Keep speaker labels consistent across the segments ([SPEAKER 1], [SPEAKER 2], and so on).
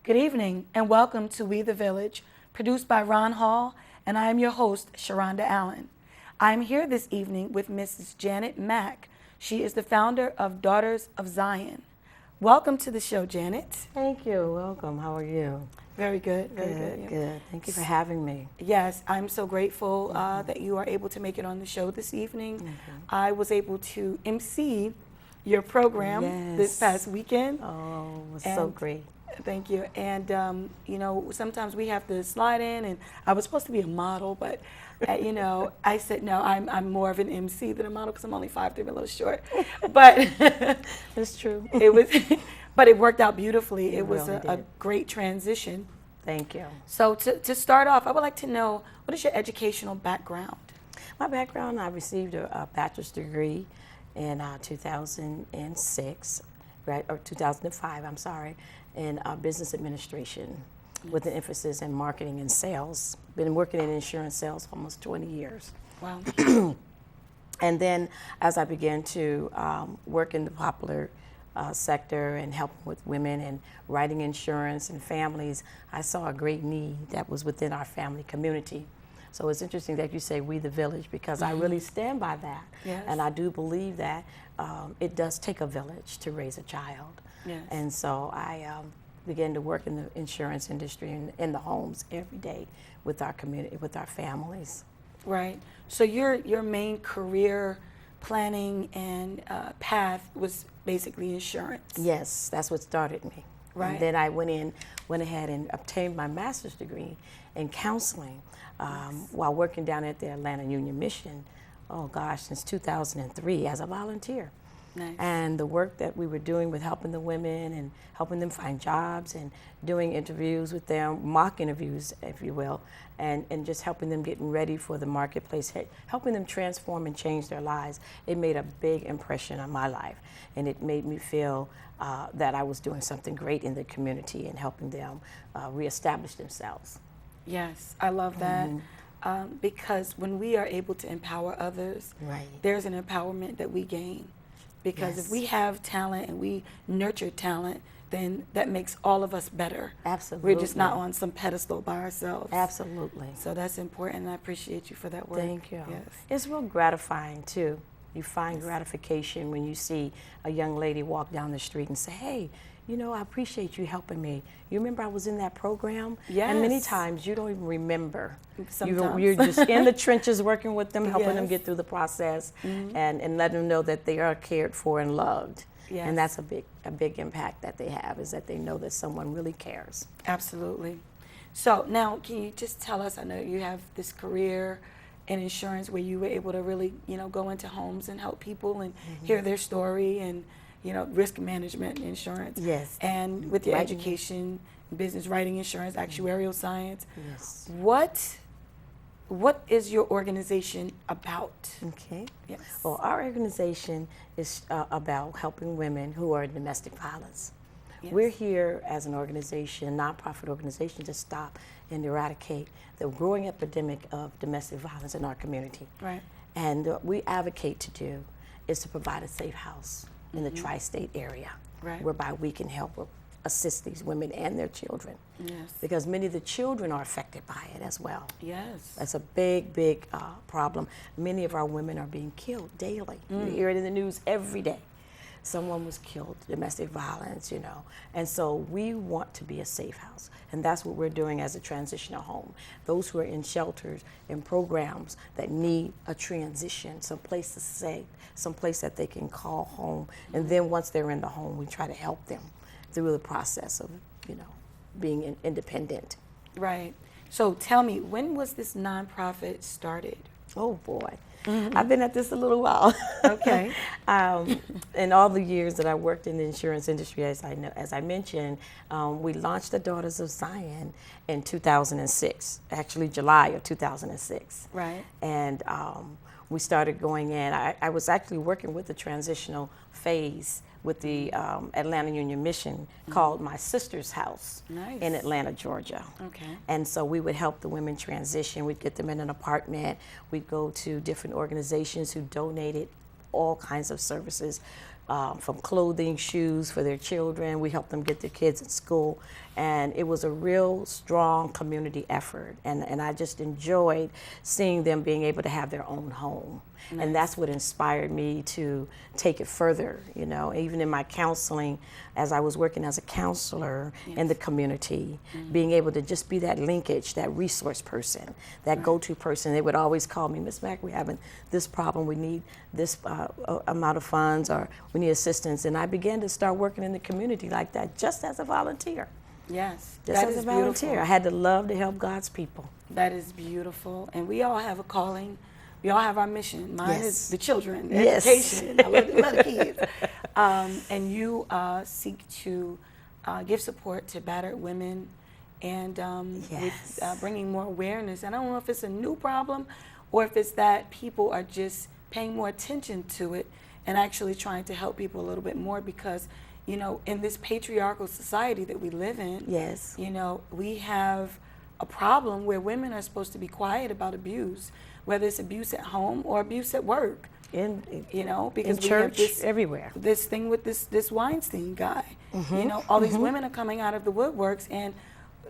[SPEAKER 1] Good evening and welcome to We the Village, produced by Ron Hall, and I am your host, Sharonda Allen. I am here this evening with Mrs. Janet Mack. She is the founder of Daughters of Zion. Welcome to the show, Janet.
[SPEAKER 2] Thank you. Welcome. How are you?
[SPEAKER 1] Very good, very good.
[SPEAKER 2] Good. Thank you for having me.
[SPEAKER 1] Yes, I'm so grateful that you are able to make it on the show this evening. I was able to MC your program this past weekend.
[SPEAKER 2] Oh, it was so great.
[SPEAKER 1] Thank you. And, sometimes we have to slide in, and I was supposed to be a model, but, I said, no, I'm more of an MC than a model because I'm only 5'3", a little short. But
[SPEAKER 2] it's true.
[SPEAKER 1] But it worked out beautifully. It was
[SPEAKER 2] really
[SPEAKER 1] a great transition.
[SPEAKER 2] Thank you.
[SPEAKER 1] So to start off, I would like to know, what is your educational background?
[SPEAKER 2] My background, I received a bachelor's degree in 2006, right, or 2005, I'm sorry, in business administration with an emphasis in marketing and sales. Been working in insurance sales for almost 20 years.
[SPEAKER 1] Wow.
[SPEAKER 2] And then as I began to work in the popular sector and helping with women and writing insurance and families, I saw a great need that was within our family community. So it's interesting that you say We the Village, because I really stand by that.
[SPEAKER 1] Yes.
[SPEAKER 2] And I do believe that it does take a village to raise a child.
[SPEAKER 1] Yes.
[SPEAKER 2] And so I began to work in the insurance industry and in the homes every day with our community, with our families.
[SPEAKER 1] Right. So your main career planning and path was basically insurance.
[SPEAKER 2] Yes, that's what started me.
[SPEAKER 1] Right.
[SPEAKER 2] And then I went ahead and obtained my master's degree in counseling while working down at the Atlanta Union Mission, since 2003 as a volunteer.
[SPEAKER 1] Nice.
[SPEAKER 2] And the work that we were doing with helping the women and helping them find jobs and doing interviews with them, mock interviews, if you will, and just helping them getting ready for the marketplace, helping them transform and change their lives, it made a big impression on my life. And it made me feel that I was doing something great in the community and helping them reestablish themselves.
[SPEAKER 1] Yes, I love that. Because when we are able to empower others, there's an empowerment that we gain. Because if we have talent and we nurture talent, then that makes all of us better.
[SPEAKER 2] Absolutely.
[SPEAKER 1] We're just not on some pedestal by ourselves.
[SPEAKER 2] Absolutely.
[SPEAKER 1] So that's important, and I appreciate you for that work.
[SPEAKER 2] Thank you.
[SPEAKER 1] Yes.
[SPEAKER 2] It's real gratifying, too. You find gratification when you see a young lady walk down the street and say, hey, I appreciate you helping me. You remember I was in that program?
[SPEAKER 1] Yes.
[SPEAKER 2] And many times you don't even remember.
[SPEAKER 1] Sometimes.
[SPEAKER 2] You're just in the trenches working with them, helping them
[SPEAKER 1] Yes.
[SPEAKER 2] get through the process and letting them know that they are cared for and loved.
[SPEAKER 1] Yes.
[SPEAKER 2] And that's a big impact that they have, is that they know that someone really cares.
[SPEAKER 1] Absolutely. So now, can you just tell us, I know you have this career in insurance where you were able to really, go into homes and help people and hear their story and, risk management insurance.
[SPEAKER 2] Yes.
[SPEAKER 1] And with your education, business, writing insurance, actuarial science.
[SPEAKER 2] Yes.
[SPEAKER 1] What is your organization about?
[SPEAKER 2] Okay.
[SPEAKER 1] Yes.
[SPEAKER 2] Well, our organization is about helping women who are in domestic violence.
[SPEAKER 1] Yes.
[SPEAKER 2] We're here as an organization, nonprofit organization, to stop and eradicate the growing epidemic of domestic violence in our community.
[SPEAKER 1] Right.
[SPEAKER 2] And what we advocate to do is to provide a safe house in the tri-state area, whereby we can help assist these women and their children.
[SPEAKER 1] Yes.
[SPEAKER 2] Because many of the children are affected by it as well.
[SPEAKER 1] Yes.
[SPEAKER 2] That's a big problem. Many of our women are being killed daily. You hear it in the news every day. Someone was killed, domestic violence, And so we want to be a safe house. And that's what we're doing as a transitional home. Those who are in shelters and programs that need a transition, some place to stay, some place that they can call home. And then once they're in the home, we try to help them through the process of, being independent.
[SPEAKER 1] Right. So tell me, when was this nonprofit started?
[SPEAKER 2] Oh boy, I've been at this a little while.
[SPEAKER 1] Okay.
[SPEAKER 2] In all the years that I worked in the insurance industry, as I mentioned, we launched the Daughters of Zion in 2006, actually July of 2006.
[SPEAKER 1] Right.
[SPEAKER 2] And we started going in. I was actually working with the transitional phase with the Atlanta Union Mission called My Sister's House in Atlanta, Georgia.
[SPEAKER 1] Okay.
[SPEAKER 2] And so we would help the women transition. We'd get them in an apartment. We'd go to different organizations who donated all kinds of services, from clothing, shoes for their children. We helped them get their kids in school. And it was a real strong community effort. And I just enjoyed seeing them being able to have their own home. Nice. And that's what inspired me to take it further, you know, even in my counseling, as I was working as a counselor in the community, being able to just be that linkage, that resource person, that go-to person. They would always call me, Miss Mack, we're having this problem, we need this amount of funds, or we need assistance. And I began to start working in the community like that, just as a volunteer.
[SPEAKER 1] Yes,
[SPEAKER 2] just as a volunteer. Beautiful. I had to love to help God's people.
[SPEAKER 1] That is beautiful. And we all have a calling. We all have our mission. Mine is the children, the education. I love the kids. And you seek to give support to battered women and with bringing more awareness. And I don't know if it's a new problem or if it's that people are just paying more attention to it and actually trying to help people a little bit more, because you know, in this patriarchal society that we live in, you know, we have a problem where women are supposed to be quiet about abuse, whether it's abuse at home or abuse at work. You know, because
[SPEAKER 2] in church, we have everywhere.
[SPEAKER 1] This thing with this Weinstein guy. You know, all these women are coming out of the woodworks, and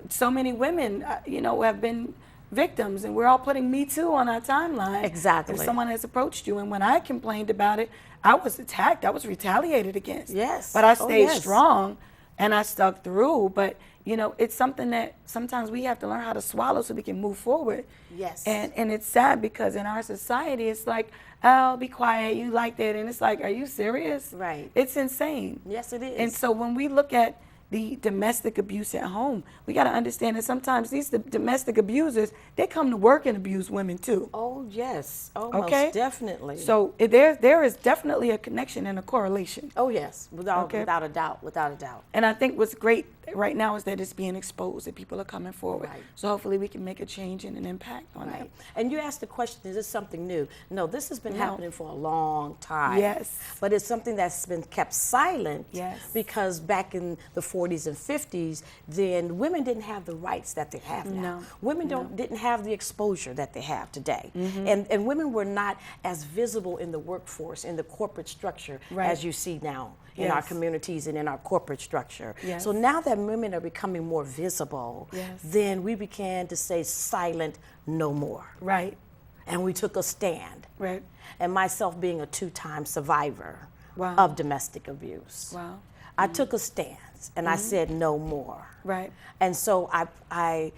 [SPEAKER 1] so many women, you know, have been victims, and we're all putting Me Too on our timeline.
[SPEAKER 2] Exactly.
[SPEAKER 1] If someone has approached you, and when I complained about it, I was attacked. I was retaliated against.
[SPEAKER 2] Yes.
[SPEAKER 1] But I stayed strong, and I stuck through. But you know, it's something that sometimes we have to learn how to swallow so we can move forward.
[SPEAKER 2] Yes.
[SPEAKER 1] And it's sad because in our society, it's like, oh, be quiet, you like that, and it's like, are you serious?
[SPEAKER 2] Right.
[SPEAKER 1] It's insane.
[SPEAKER 2] Yes, it is.
[SPEAKER 1] And so when we look at the domestic abuse at home, we got to understand that sometimes these domestic abusers, they come to work and abuse women too.
[SPEAKER 2] Oh, yes. Oh, most definitely.
[SPEAKER 1] So there is definitely a connection and a correlation.
[SPEAKER 2] Oh, yes, without a doubt, without a doubt.
[SPEAKER 1] And I think what's great right now is that it's being exposed, that people are coming forward.
[SPEAKER 2] Right.
[SPEAKER 1] So hopefully we can make a change and an impact on that.
[SPEAKER 2] And you asked the question, is this something new? No, this has been happening for a long time.
[SPEAKER 1] Yes.
[SPEAKER 2] But it's something that's been kept silent.
[SPEAKER 1] Yes.
[SPEAKER 2] Because back in the 40s and 50s, then women didn't have the rights that they have now.
[SPEAKER 1] No.
[SPEAKER 2] Women didn't have the exposure that they have today. And women were not as visible in the workforce, in the corporate structure, as you see now in our communities and in our corporate structure.
[SPEAKER 1] Yes.
[SPEAKER 2] So now that women are becoming more visible, then we began to say silent no more.
[SPEAKER 1] Right.
[SPEAKER 2] And we took a stand.
[SPEAKER 1] Right.
[SPEAKER 2] And myself being a 2-time survivor of domestic abuse.
[SPEAKER 1] Wow.
[SPEAKER 2] I took a stance and I said no more.
[SPEAKER 1] Right.
[SPEAKER 2] And so I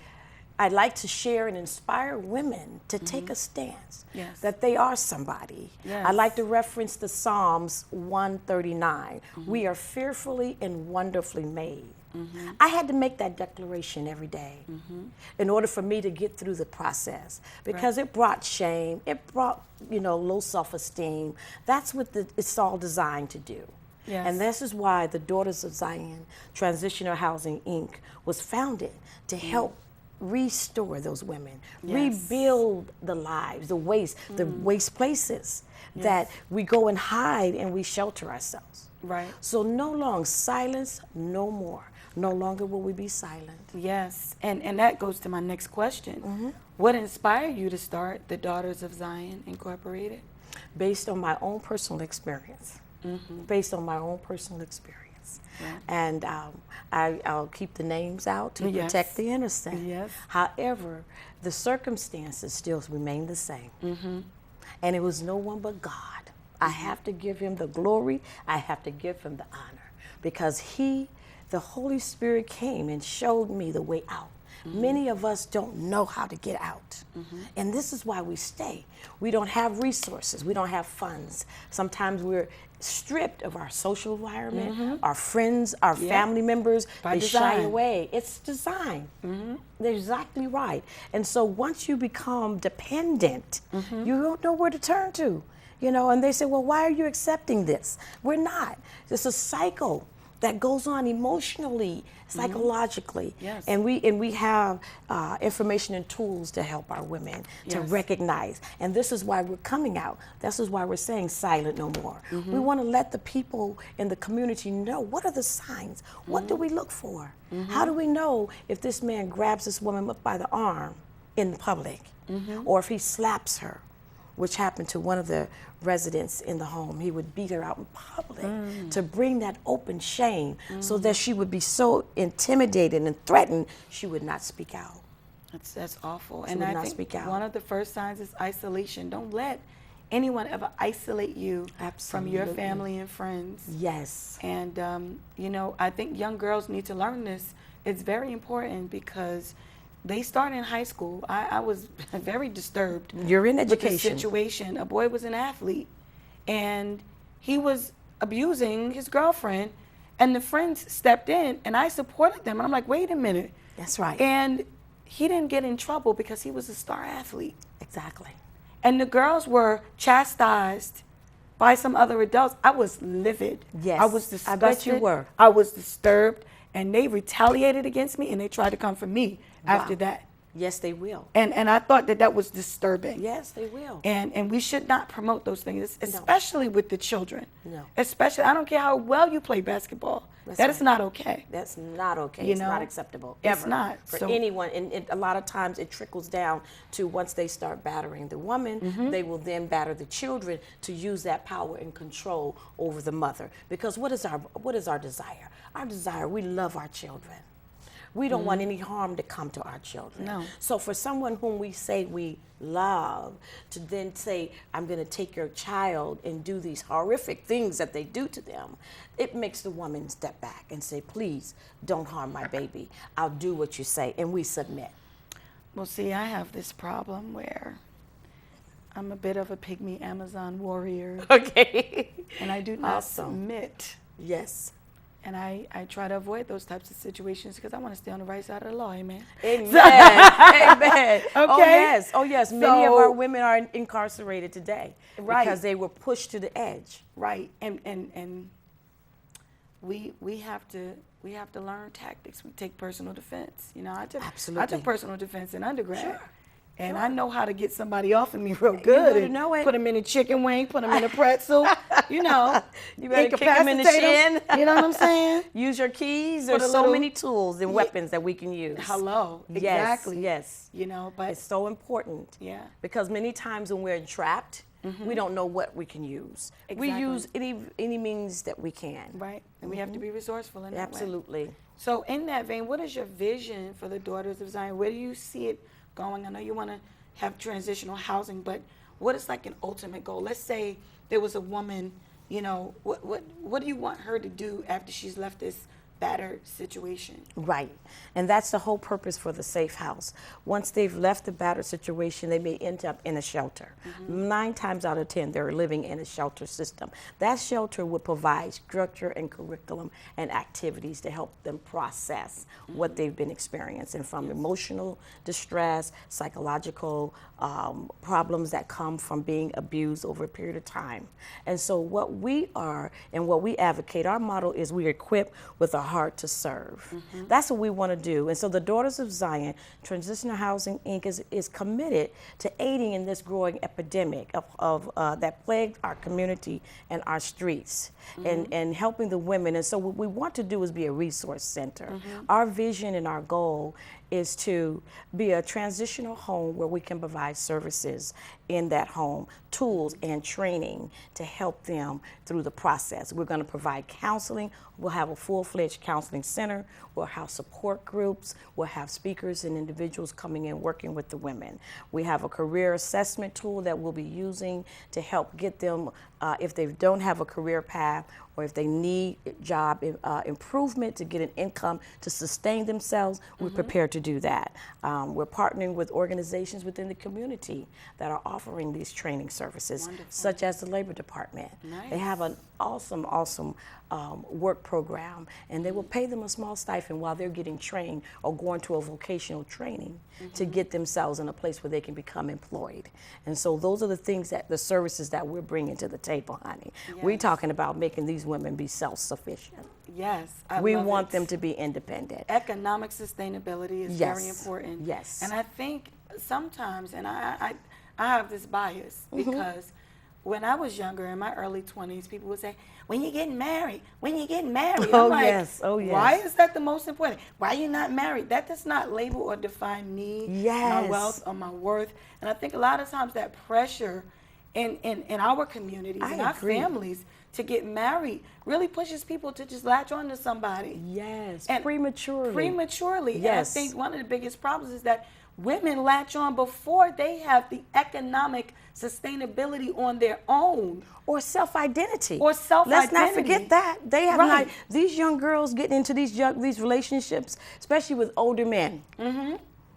[SPEAKER 2] like to share and inspire women to take a stance that they are somebody.
[SPEAKER 1] Yes.
[SPEAKER 2] I like to reference the Psalms 139. We are fearfully and wonderfully made. I had to make that declaration every day in order for me to get through the process, because it brought shame, it brought, you know, low self-esteem. That's what it's all designed to do.
[SPEAKER 1] Yes.
[SPEAKER 2] And this is why the Daughters of Zion Transitional Housing, Inc. was founded, to help restore those women, rebuild the lives, the waste places that we go and hide and we shelter ourselves.
[SPEAKER 1] Right.
[SPEAKER 2] So no longer silence, no more. No longer will we be silent.
[SPEAKER 1] Yes, and that goes to my next question. What inspired you to start the Daughters of Zion Incorporated?
[SPEAKER 2] Based on my own personal experience. Based on my own personal experience. And I'll keep the names out to protect the innocent.
[SPEAKER 1] Yes.
[SPEAKER 2] However, the circumstances still remain the same. And it was no one but God. I have to give him the glory. I have to give him the honor, because the Holy Spirit came and showed me the way out. Many of us don't know how to get out. And this is why we stay. We don't have resources. We don't have funds. Sometimes we're stripped of our social environment, our friends, our family members. They shy away. It's design. They're exactly right. And so once you become dependent, you don't know where to turn to. You know, and they say, well, why are you accepting this? We're not. It's a cycle that goes on emotionally, psychologically.
[SPEAKER 1] Yes.
[SPEAKER 2] And we have information and tools to help our women to recognize. And this is why we're coming out. This is why we're saying silent no more. We want to let the people in the community know, what are the signs? What do we look for? How do we know if this man grabs this woman up by the arm in public, or if he slaps her, which happened to one of the residents in the home. He would beat her out in public to bring that open shame so that she would be so intimidated and threatened she would not speak out.
[SPEAKER 1] That's awful.
[SPEAKER 2] She
[SPEAKER 1] And
[SPEAKER 2] would
[SPEAKER 1] I
[SPEAKER 2] not
[SPEAKER 1] think
[SPEAKER 2] speak out.
[SPEAKER 1] one of the first signs is isolation. Don't let anyone ever isolate you from your
[SPEAKER 2] Absolutely.
[SPEAKER 1] family and friends.
[SPEAKER 2] Yes.
[SPEAKER 1] And, you know, I think young girls need to learn this. It's very important because they start in high school. I was very disturbed
[SPEAKER 2] You're in
[SPEAKER 1] with this
[SPEAKER 2] education.
[SPEAKER 1] situation. A boy was an athlete, and he was abusing his girlfriend, and the friends stepped in, and I supported them. And I'm like, wait a minute.
[SPEAKER 2] That's right.
[SPEAKER 1] And he didn't get in trouble because he was a star athlete.
[SPEAKER 2] Exactly.
[SPEAKER 1] And the girls were chastised by some other adults. I was livid.
[SPEAKER 2] Yes,
[SPEAKER 1] I was
[SPEAKER 2] I
[SPEAKER 1] disgusted.
[SPEAKER 2] bet you were.
[SPEAKER 1] I was disturbed. And they retaliated against me, and they tried to come for me after that.
[SPEAKER 2] Yes, they will.
[SPEAKER 1] And I thought that was disturbing.
[SPEAKER 2] Yes, they will.
[SPEAKER 1] And we should not promote those things, especially with the children.
[SPEAKER 2] No.
[SPEAKER 1] Especially, I don't care how well you play basketball.
[SPEAKER 2] That's
[SPEAKER 1] That is
[SPEAKER 2] right.
[SPEAKER 1] not okay.
[SPEAKER 2] That's not okay.
[SPEAKER 1] You
[SPEAKER 2] It's
[SPEAKER 1] know,
[SPEAKER 2] not acceptable.
[SPEAKER 1] it's
[SPEAKER 2] Ever.
[SPEAKER 1] not.
[SPEAKER 2] For
[SPEAKER 1] So-
[SPEAKER 2] anyone. And a lot of times it trickles down to once they start battering the woman,
[SPEAKER 1] Mm-hmm.
[SPEAKER 2] they will then batter the children to use that power and control over the mother. Because what is our desire? Our desire, we love our children. We don't want any harm to come to our children.
[SPEAKER 1] No.
[SPEAKER 2] So for someone whom we say we love to then say, I'm going to take your child and do these horrific things that they do to them, it makes the woman step back and say, please don't harm my baby. I'll do what you say. And we submit.
[SPEAKER 1] Well, see, I have this problem where I'm a bit of a pygmy Amazon warrior,
[SPEAKER 2] Okay.
[SPEAKER 1] and I do not
[SPEAKER 2] Awesome.
[SPEAKER 1] submit.
[SPEAKER 2] Yes.
[SPEAKER 1] And I try to avoid those types of situations because I want to stay on the right side of the law, amen.
[SPEAKER 2] Amen. Amen. Oh,
[SPEAKER 1] Okay.
[SPEAKER 2] yes. Oh, yes. Many of
[SPEAKER 1] So-
[SPEAKER 2] our women are incarcerated today
[SPEAKER 1] Right.
[SPEAKER 2] because they were pushed to the edge.
[SPEAKER 1] Right, and we have to learn tactics. We take personal defense. You know, I
[SPEAKER 2] Absolutely.
[SPEAKER 1] took personal defense in undergrad.
[SPEAKER 2] Sure.
[SPEAKER 1] And I know how to get somebody off of me real good.
[SPEAKER 2] better
[SPEAKER 1] and
[SPEAKER 2] know it.
[SPEAKER 1] Put them in a chicken wing, put them in a pretzel, you know.
[SPEAKER 2] You better kick 'em in the
[SPEAKER 1] incapacitate 'em,
[SPEAKER 2] shin.
[SPEAKER 1] You know what I'm saying?
[SPEAKER 2] Use your keys.
[SPEAKER 1] Put
[SPEAKER 2] There's
[SPEAKER 1] a
[SPEAKER 2] so
[SPEAKER 1] little-
[SPEAKER 2] many tools and weapons that we can use.
[SPEAKER 1] Hello.
[SPEAKER 2] Yes,
[SPEAKER 1] Exactly.
[SPEAKER 2] yes.
[SPEAKER 1] You know, but
[SPEAKER 2] It's so important.
[SPEAKER 1] yeah.
[SPEAKER 2] Because many times when we're entrapped, we don't know what we can use. We
[SPEAKER 1] Exactly.
[SPEAKER 2] use any means that we can.
[SPEAKER 1] Right. And we have to be resourceful in that way.
[SPEAKER 2] Absolutely.
[SPEAKER 1] So in that vein, what is your vision for the Daughters of Zion? Where do you see it going? I know you want to have transitional housing, but what is like an ultimate goal? Let's say there was a woman, you know, what do you want her to do after she's left this battered situation?
[SPEAKER 2] Right. And that's the whole purpose for the safe house. Once they've left the battered situation, they may end up in a shelter. 9 times out of 10, they're living in a shelter system. That shelter would provide structure and curriculum and activities to help them process what they've been experiencing, from emotional distress, psychological problems that come from being abused over a period of time. And so what we are and what we advocate, our model is we equip with a heart to serve. That's what we want to do. And so the Daughters of Zion, Transitional Housing, Inc. is committed to aiding in this growing epidemic of that plagued our community and our streets, and helping the women. And so what we want to do is be a resource center. Our vision and our goal is to be a transitional home where we can provide services in that home, tools and training to help them through the process. We're going to provide counseling. We'll have a full-fledged counseling center. We'll have support groups. We'll have speakers and individuals coming in working with the women. We have a career assessment tool that we'll be using to help get them, if they don't have a career path or if they need job improvement to get an income to sustain themselves, we're prepared to do that. We're partnering with organizations within the community that are offering these training services, such as the Labor Department. They have an awesome work program, and they will pay them a small stipend while they're getting trained or going to a vocational training to get themselves in a place where they can become employed. And so those are the things the services that we're bringing to the table, honey. We're talking about making these women be self-sufficient.
[SPEAKER 1] Yes,
[SPEAKER 2] We
[SPEAKER 1] love
[SPEAKER 2] want
[SPEAKER 1] it.
[SPEAKER 2] them to be independent.
[SPEAKER 1] Economic sustainability is very important.
[SPEAKER 2] Yes.
[SPEAKER 1] And I think sometimes, and I have this bias because when I was younger, in my early 20s, people would say, when you getting married? When you getting married?
[SPEAKER 2] Oh,
[SPEAKER 1] I'm like,
[SPEAKER 2] yes. Oh, yes.
[SPEAKER 1] Why is that the most important? Why are you not married? That does not label or define me, my
[SPEAKER 2] Yes.
[SPEAKER 1] wealth, or my worth. And I think a lot of times that pressure in our communities, in our
[SPEAKER 2] agree.
[SPEAKER 1] families, to get married really pushes people to just latch on to somebody.
[SPEAKER 2] Yes,
[SPEAKER 1] And
[SPEAKER 2] prematurely.
[SPEAKER 1] Prematurely.
[SPEAKER 2] Yes.
[SPEAKER 1] And I think one of the biggest problems is that women latch on before they have the economic sustainability on their own.
[SPEAKER 2] Or self-identity.
[SPEAKER 1] Or self-identity.
[SPEAKER 2] Let's not forget that. They have
[SPEAKER 1] Right.
[SPEAKER 2] not, these young girls getting into these relationships, especially with older men. Mm-hmm.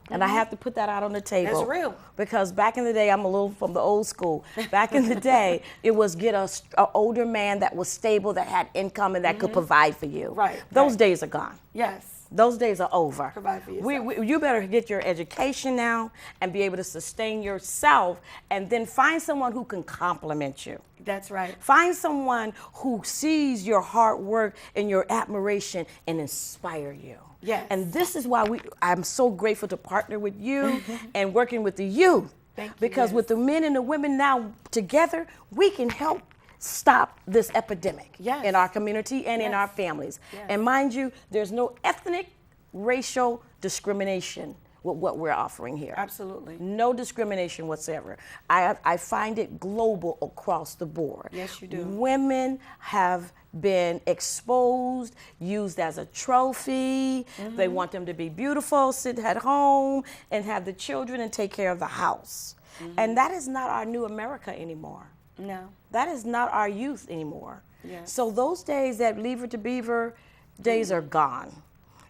[SPEAKER 2] And I have to put that out on the table.
[SPEAKER 1] That's real.
[SPEAKER 2] Because back in the day, I'm a little from the old school. Back in the day, it was get an older man that was stable, that had income, and that could provide for you.
[SPEAKER 1] Right.
[SPEAKER 2] Those
[SPEAKER 1] Right.
[SPEAKER 2] days are gone.
[SPEAKER 1] Yes.
[SPEAKER 2] Those days are over.
[SPEAKER 1] Provide for yourself.
[SPEAKER 2] You better get your education now and be able to sustain yourself, and then find someone who can complement you.
[SPEAKER 1] That's right.
[SPEAKER 2] Find someone who sees your hard work and your admiration and inspire you.
[SPEAKER 1] Yes.
[SPEAKER 2] And this is why I'm so grateful to partner with you and working with the youth.
[SPEAKER 1] Thank you.
[SPEAKER 2] Because
[SPEAKER 1] yes.
[SPEAKER 2] with the men and the women now together, we can help stop this epidemic
[SPEAKER 1] Yes.
[SPEAKER 2] in our community and in
[SPEAKER 1] Yes.
[SPEAKER 2] our families.
[SPEAKER 1] Yes.
[SPEAKER 2] And mind you, there's no ethnic, racial discrimination with what we're offering here.
[SPEAKER 1] Absolutely.
[SPEAKER 2] No discrimination whatsoever. I find it global across the board.
[SPEAKER 1] Yes, you do.
[SPEAKER 2] Women have been exposed, used as a trophy. They want them to be beautiful, sit at home, and have the children and take care of the house. And that is not our new America anymore.
[SPEAKER 1] No.
[SPEAKER 2] That is not our youth anymore.
[SPEAKER 1] Yes.
[SPEAKER 2] So those days, that Leave to Beaver days are gone.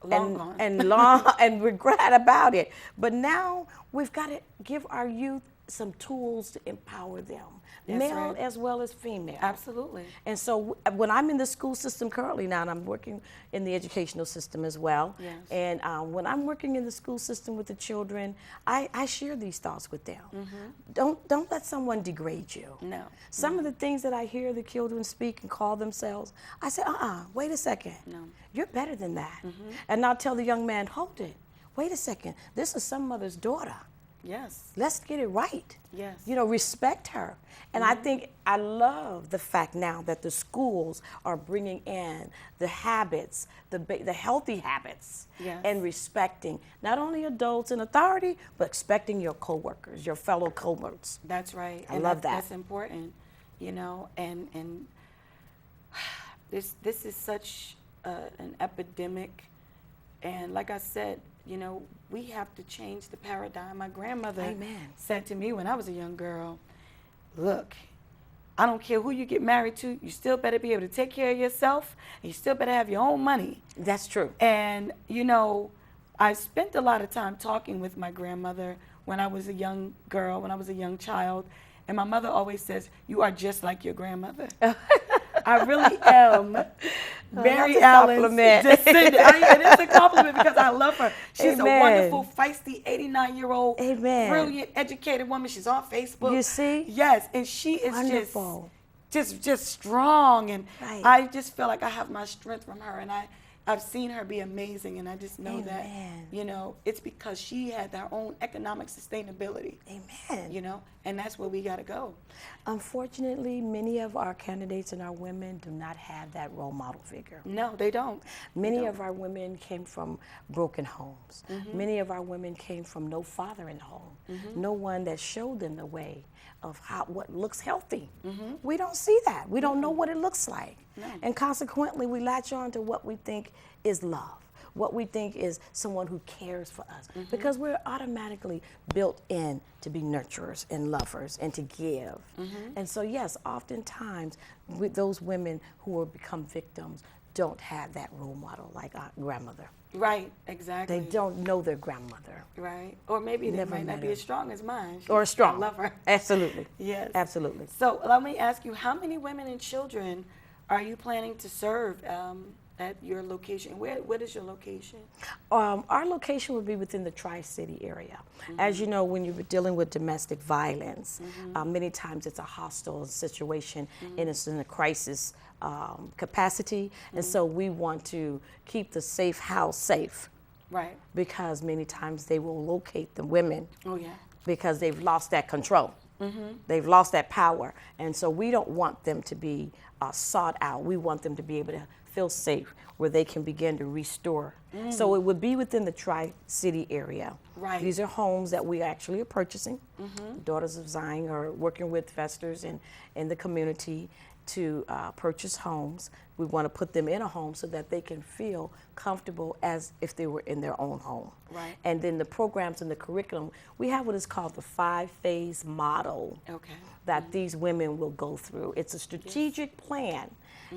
[SPEAKER 1] Long gone.
[SPEAKER 2] And long and regret about it. But now we've got to give our youth some tools to empower them,
[SPEAKER 1] That's
[SPEAKER 2] male
[SPEAKER 1] right.
[SPEAKER 2] as well as female.
[SPEAKER 1] Absolutely.
[SPEAKER 2] And so when I'm in the school system currently now, and I'm working in the educational system as well,
[SPEAKER 1] Yes.
[SPEAKER 2] and when I'm working in the school system with the children, I share these thoughts with them. Don't let someone degrade you.
[SPEAKER 1] No.
[SPEAKER 2] Some of the things that I hear the children speak and call themselves, I say, wait a second.
[SPEAKER 1] No.
[SPEAKER 2] You're better than that. And I'll tell the young man, hold it. Wait a second. This is some mother's daughter.
[SPEAKER 1] Yes.
[SPEAKER 2] Let's get it right.
[SPEAKER 1] Yes.
[SPEAKER 2] You know, respect her. And I love the fact now that the schools are bringing in the habits, the healthy habits,
[SPEAKER 1] Yes.
[SPEAKER 2] and respecting not only adults in authority, but respecting your coworkers, your fellow coworkers.
[SPEAKER 1] That's right.
[SPEAKER 2] I love that.
[SPEAKER 1] That's important, you know, and this is such an epidemic, and like I said, you know, we have to change the paradigm. My grandmother
[SPEAKER 2] Amen.
[SPEAKER 1] said to me when I was a young girl, look, I don't care who you get married to, you still better be able to take care of yourself, and you still better have your own money.
[SPEAKER 2] That's true.
[SPEAKER 1] And, you know, I spent a lot of time talking with my grandmother when I was a young girl, when I was a young child. And my mother always says, you are just like your grandmother. I really am Mary
[SPEAKER 2] that's a
[SPEAKER 1] Allen's
[SPEAKER 2] compliment.
[SPEAKER 1] descendant. It is a compliment because I love her. She's
[SPEAKER 2] Amen.
[SPEAKER 1] a wonderful, feisty, 89-year-old,
[SPEAKER 2] Amen.
[SPEAKER 1] brilliant, educated woman. She's on Facebook.
[SPEAKER 2] You see?
[SPEAKER 1] Yes, and she is
[SPEAKER 2] Wonderful.
[SPEAKER 1] just strong. And
[SPEAKER 2] Right.
[SPEAKER 1] I just feel like I have my strength from her. And I've seen her be amazing, and I just know that,
[SPEAKER 2] Amen.
[SPEAKER 1] you know, it's because she had her own economic sustainability,
[SPEAKER 2] Amen.
[SPEAKER 1] you know, and that's where we got to go.
[SPEAKER 2] Unfortunately, many of our candidates and our women do not have that role model figure.
[SPEAKER 1] No, they don't.
[SPEAKER 2] Many of our women came from broken homes.
[SPEAKER 1] Mm-hmm.
[SPEAKER 2] Many of our women came from no father in the home, no one that showed them the way of what looks healthy. We don't see that. We don't know what it looks like.
[SPEAKER 1] No.
[SPEAKER 2] And consequently, we latch on to what we think is love, what we think is someone who cares for us, because we're automatically built in to be nurturers and lovers and to give. And so, yes, oftentimes with those women who become victims don't have that role model like our grandmother.
[SPEAKER 1] Right, exactly.
[SPEAKER 2] They don't know their grandmother.
[SPEAKER 1] Right. Or maybe they
[SPEAKER 2] Never
[SPEAKER 1] might not
[SPEAKER 2] met
[SPEAKER 1] be
[SPEAKER 2] her.
[SPEAKER 1] as strong as mine.
[SPEAKER 2] Or strong.
[SPEAKER 1] I love her.
[SPEAKER 2] Absolutely.
[SPEAKER 1] Yes.
[SPEAKER 2] Absolutely.
[SPEAKER 1] So let me ask you, how many women and children are you planning to serve at your location? What is your location?
[SPEAKER 2] Our location would be within the Tri-City area. As you know, when you're dealing with domestic violence, many times it's a hostile situation and it's in a crisis capacity. And so we want to keep the safe house safe,
[SPEAKER 1] Right.
[SPEAKER 2] because many times they will locate the women
[SPEAKER 1] Oh, yeah.
[SPEAKER 2] because they've lost that control. They've lost that power. And so we don't want them to be sought out. We want them to be able to feel safe, where they can begin to restore. So it would be within the Tri-City area.
[SPEAKER 1] Right.
[SPEAKER 2] These are homes that we actually are purchasing. Daughters of Zion are working with investors in the community to purchase homes. We want to put them in a home so that they can feel comfortable as if they were in their own home.
[SPEAKER 1] Right.
[SPEAKER 2] And then the programs and the curriculum, we have what is called the 5-phase model that these women will go through. It's a strategic plan.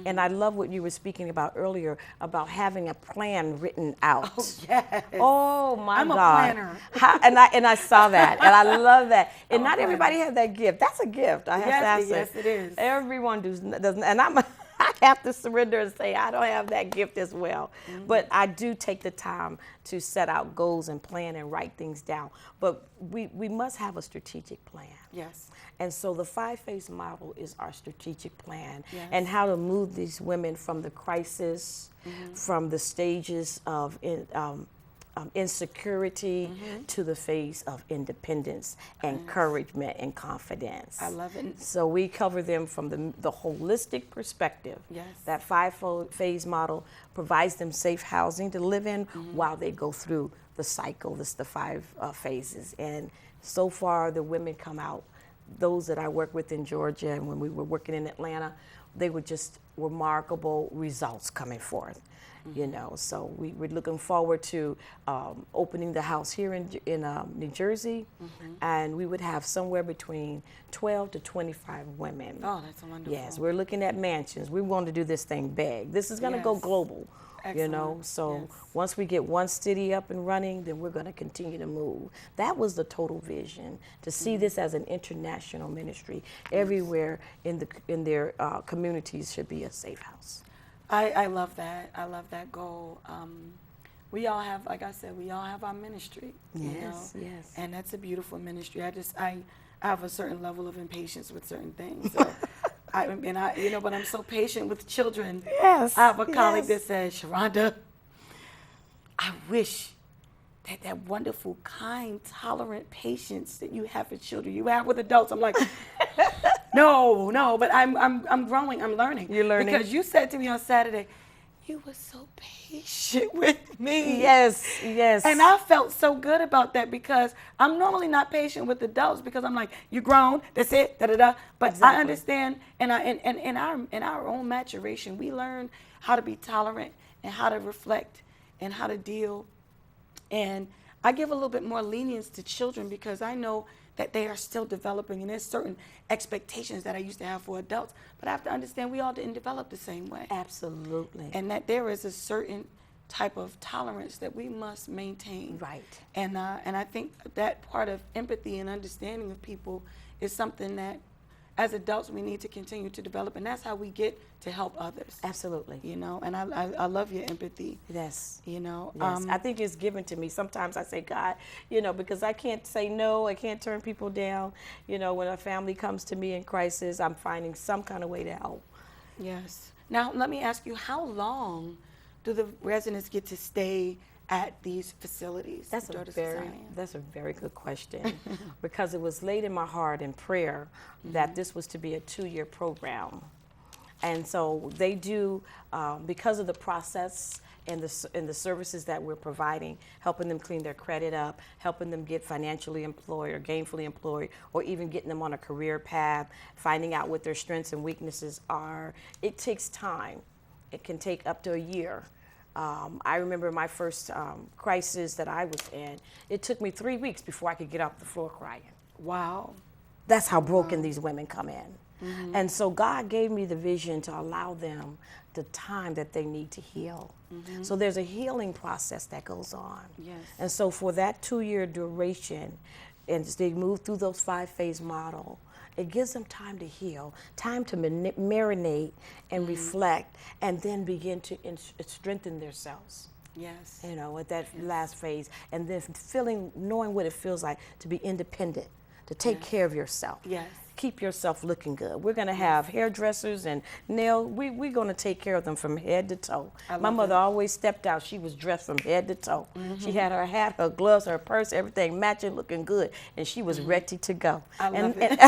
[SPEAKER 2] And I love what you were speaking about earlier about having a plan written out.
[SPEAKER 1] Oh, yes.
[SPEAKER 2] Oh my
[SPEAKER 1] I'm
[SPEAKER 2] God.
[SPEAKER 1] a planner.
[SPEAKER 2] And I saw that, and I love that. And not everybody has that gift. That's a gift. I have to say.
[SPEAKER 1] Yes, it is.
[SPEAKER 2] Everyone doesn't, and I have to surrender and say I don't have that gift as well. But I do take the time to set out goals and plan and write things down. But we must have a strategic plan.
[SPEAKER 1] Yes.
[SPEAKER 2] And so the 5-phase model is our strategic plan,
[SPEAKER 1] Yes.
[SPEAKER 2] and how to move these women from the crisis, from the stages of insecurity to the phase of independence, encouragement, and confidence.
[SPEAKER 1] I love it.
[SPEAKER 2] So we cover them from the holistic perspective.
[SPEAKER 1] Yes.
[SPEAKER 2] That 5-phase model provides them safe housing to live in while they go through the cycle. This the 5 phases. And so far, the women come out, those that I work with in Georgia and when we were working in Atlanta, they were just remarkable results coming forth. You know, so we're looking forward to opening the house here in New Jersey, and we would have somewhere between 12 to 25 women.
[SPEAKER 1] Oh, that's wonderful.
[SPEAKER 2] Yes, we're looking at mansions. We want to do this thing big. This is going to go global. You know, so once we get one city up and running, then we're going to continue to move. That was the total vision, to see this as an international ministry. Everywhere in their communities should be a safe house.
[SPEAKER 1] I love that. I love that goal. We all have, like I said, we all have our ministry. You know?
[SPEAKER 2] Yes.
[SPEAKER 1] And that's a beautiful ministry. I have a certain level of impatience with certain things. So but I'm so patient with children.
[SPEAKER 2] Yes.
[SPEAKER 1] I have a colleague that says, Sharonda, I wish that wonderful, kind, tolerant patience that you have for children, you have with adults. I'm like, no, but I'm growing, I'm learning.
[SPEAKER 2] You're learning.
[SPEAKER 1] Because you said to me on Saturday, you were so patient with me.
[SPEAKER 2] Yes.
[SPEAKER 1] And I felt so good about that, because I'm normally not patient with adults, because I'm like, you're grown, that's it, da-da-da. But
[SPEAKER 2] Exactly.
[SPEAKER 1] I understand, and in our own maturation, we learn how to be tolerant and how to reflect and how to deal. And I give a little bit more lenience to children, because I know that they are still developing, and there's certain expectations that I used to have for adults. But I have to understand we all didn't develop the same way.
[SPEAKER 2] Absolutely.
[SPEAKER 1] And that there is a certain type of tolerance that we must maintain.
[SPEAKER 2] Right.
[SPEAKER 1] And I think that part of empathy and understanding of people is something that, as adults, we need to continue to develop, and that's how we get to help others.
[SPEAKER 2] Absolutely.
[SPEAKER 1] You know, and I love your empathy.
[SPEAKER 2] Yes.
[SPEAKER 1] You know,
[SPEAKER 2] Yes. I think it's given to me. Sometimes I say, God, you know, because I can't say no, I can't turn people down. You know, when a family comes to me in crisis, I'm finding some kind of way to help.
[SPEAKER 1] Yes. Now, let me ask you, how long do the residents get to stay at these facilities?
[SPEAKER 2] That's a very good question, because it was laid in my heart in prayer that this was to be a 2-year program. And so they do, because of the process and the services that we're providing, helping them clean their credit up, helping them get financially employed or gainfully employed, or even getting them on a career path, finding out what their strengths and weaknesses are. It takes time. It can take up to a year. I remember my first crisis that I was in. It took me 3 weeks before I could get off the floor crying.
[SPEAKER 1] Wow.
[SPEAKER 2] That's how broken these women come in. And so God gave me the vision to allow them the time that they need to heal. So there's a healing process that goes on.
[SPEAKER 1] Yes.
[SPEAKER 2] And so for that 2-year duration, and as they move through those 5-phase model, it gives them time to heal, time to marinate and reflect, and then begin to strengthen themselves.
[SPEAKER 1] Yes.
[SPEAKER 2] You know, at that last phase, and then knowing what it feels like to be independent, to take care of yourself.
[SPEAKER 1] Yes.
[SPEAKER 2] Keep yourself looking good. We're going to have hairdressers and we're going to take care of them from head to toe. My mother always stepped out. She was dressed from head to toe. She had her hat, her gloves, her purse, everything matching, looking good, and she was ready to go.
[SPEAKER 1] I love it.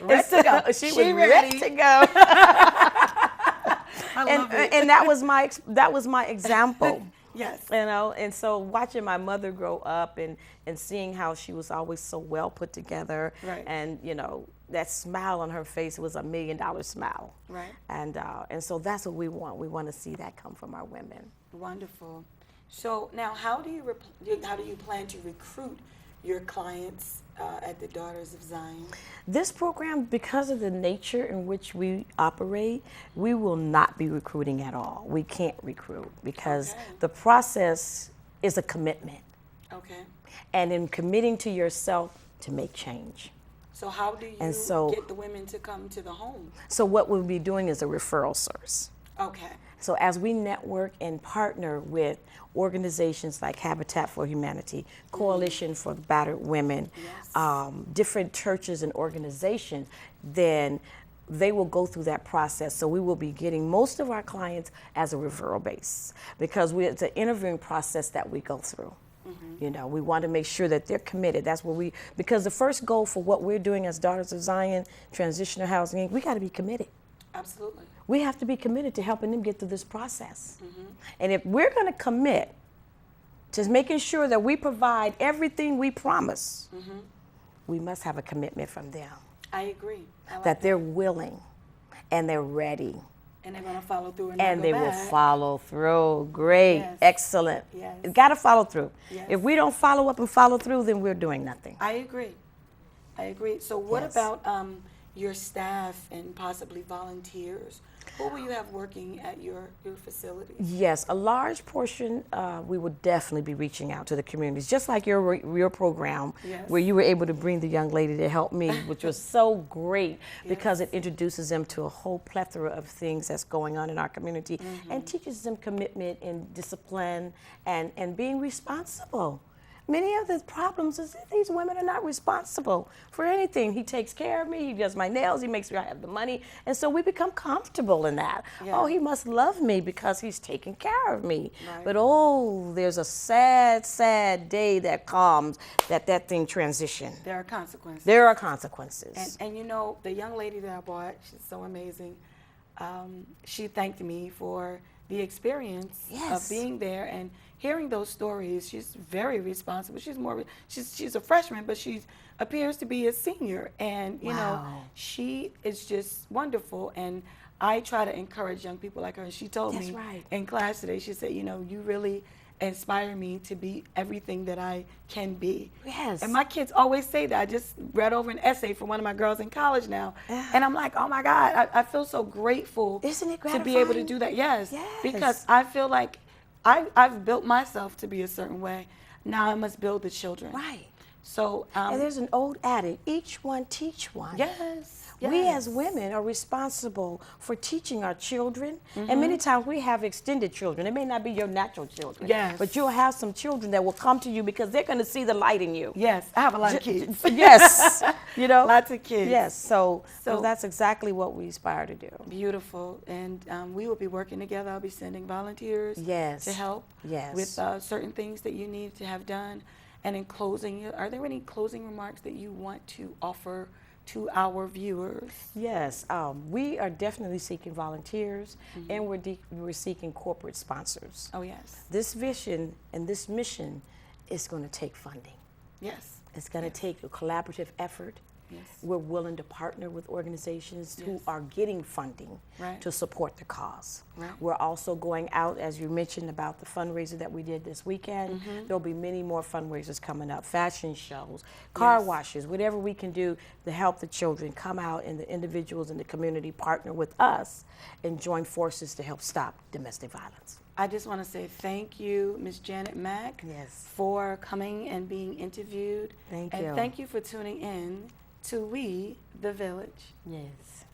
[SPEAKER 2] Ready to go. She was ready to go.
[SPEAKER 1] love it.
[SPEAKER 2] And that was my example.
[SPEAKER 1] Yes.
[SPEAKER 2] You know, and so watching my mother grow up and seeing how she was always so well put together,
[SPEAKER 1] right.
[SPEAKER 2] and you know, that smile on her face was $1 million smile.
[SPEAKER 1] Right.
[SPEAKER 2] And so that's what we want. We want to see that come from our women.
[SPEAKER 1] Wonderful. So now, how do you plan to recruit your clients at the Daughters of Zion?
[SPEAKER 2] This program, because of the nature in which we operate, we will not be recruiting at all. We can't recruit because the process is a commitment.
[SPEAKER 1] Okay.
[SPEAKER 2] And in committing to yourself to make change.
[SPEAKER 1] So how do you get the women to come to the home?
[SPEAKER 2] So what we'll be doing is a referral source.
[SPEAKER 1] Okay.
[SPEAKER 2] So as we network and partner with organizations like Habitat for Humanity, Coalition for Battered Women,
[SPEAKER 1] yes.
[SPEAKER 2] Different churches and organizations, then they will go through that process. So we will be getting most of our clients as a referral base because it's an interviewing process that we go through. Mm-hmm. You know, we want to make sure that they're committed. That's what because the first goal for what we're doing as Daughters of Zion, Transitional Housing, we got to be committed.
[SPEAKER 1] Absolutely.
[SPEAKER 2] We have to be committed to helping them get through this process. Mm-hmm. And if we're going to commit to making sure that we provide everything we promise, mm-hmm. we must have a commitment from them.
[SPEAKER 1] I agree.
[SPEAKER 2] That they're willing and they're ready.
[SPEAKER 1] And they're going to follow through
[SPEAKER 2] and they will follow through. Great. Yes. Excellent.
[SPEAKER 1] Yes.
[SPEAKER 2] You got to follow through.
[SPEAKER 1] Yes.
[SPEAKER 2] If we don't follow up and follow through, then we're doing nothing.
[SPEAKER 1] I agree. So what about your staff and possibly volunteers? Who will you have working at your facilities?
[SPEAKER 2] Yes, a large portion, we will definitely be reaching out to the communities, just like your program, yes. where you were able to bring the young lady to help me, which was so great because it introduces them to a whole plethora of things that's going on in our community, mm-hmm. and teaches them commitment and discipline and being responsible. Many of the problems is that these women are not responsible for anything. He takes care of me, he does my nails, he makes sure I have the money, and so we become comfortable in that. Yeah. Oh, he must love me because he's taking care of me. Right. But there's a sad, sad day that comes that thing transition.
[SPEAKER 1] There are consequences.
[SPEAKER 2] There are consequences.
[SPEAKER 1] And you know, the young lady that I bought, she's so amazing. She thanked me for the experience
[SPEAKER 2] yes.
[SPEAKER 1] of being there and hearing those stories. She's very responsible. She's a freshman, but she appears to be a senior. And, you know, she is just wonderful. And I try to encourage young people like her. And she told me in class today, she said, you know, you really inspire me to be everything that I can be.
[SPEAKER 2] Yes.
[SPEAKER 1] And my kids always say that. I just read over an essay from one of my girls in college now. And I'm like, oh my God, I feel so grateful.
[SPEAKER 2] Isn't it gratifying?
[SPEAKER 1] To be able to do that. Yes. Because I feel like I've built myself to be a certain way. Now I must build the children.
[SPEAKER 2] Right.
[SPEAKER 1] So
[SPEAKER 2] and there's an old adage, each one teach one.
[SPEAKER 1] Yes.
[SPEAKER 2] We as women are responsible for teaching our children. Mm-hmm. And many times we have extended children. It may not be your natural children.
[SPEAKER 1] Yes.
[SPEAKER 2] But you'll have some children that will come to you because they're going to see the light in you.
[SPEAKER 1] Yes. I have a lot of kids.
[SPEAKER 2] Yes. You know?
[SPEAKER 1] Lots of kids.
[SPEAKER 2] Yes. So that's exactly what we aspire to do.
[SPEAKER 1] Beautiful. And we will be working together. I'll be sending volunteers to help with certain things that you need to have done. And in closing, are there any closing remarks that you want to offer to our viewers?
[SPEAKER 2] Yes, we are definitely seeking volunteers, mm-hmm. and we're seeking corporate sponsors.
[SPEAKER 1] Oh, yes.
[SPEAKER 2] This vision and this mission is going to take funding.
[SPEAKER 1] Yes.
[SPEAKER 2] It's going to take a collaborative effort.
[SPEAKER 1] Yes.
[SPEAKER 2] We're willing to partner with organizations who are getting funding to support the cause. Right. We're also going out, as you mentioned about the fundraiser that we did this weekend. Mm-hmm. There'll be many more fundraisers coming up, fashion shows, car washes, whatever we can do to help the children come out and the individuals in the community partner with us and join forces to help stop domestic violence.
[SPEAKER 1] I just want to say thank you, Ms. Janet Mack, for coming and being interviewed.
[SPEAKER 2] Thank you.
[SPEAKER 1] And thank you for tuning in to We the Village.
[SPEAKER 2] Yes.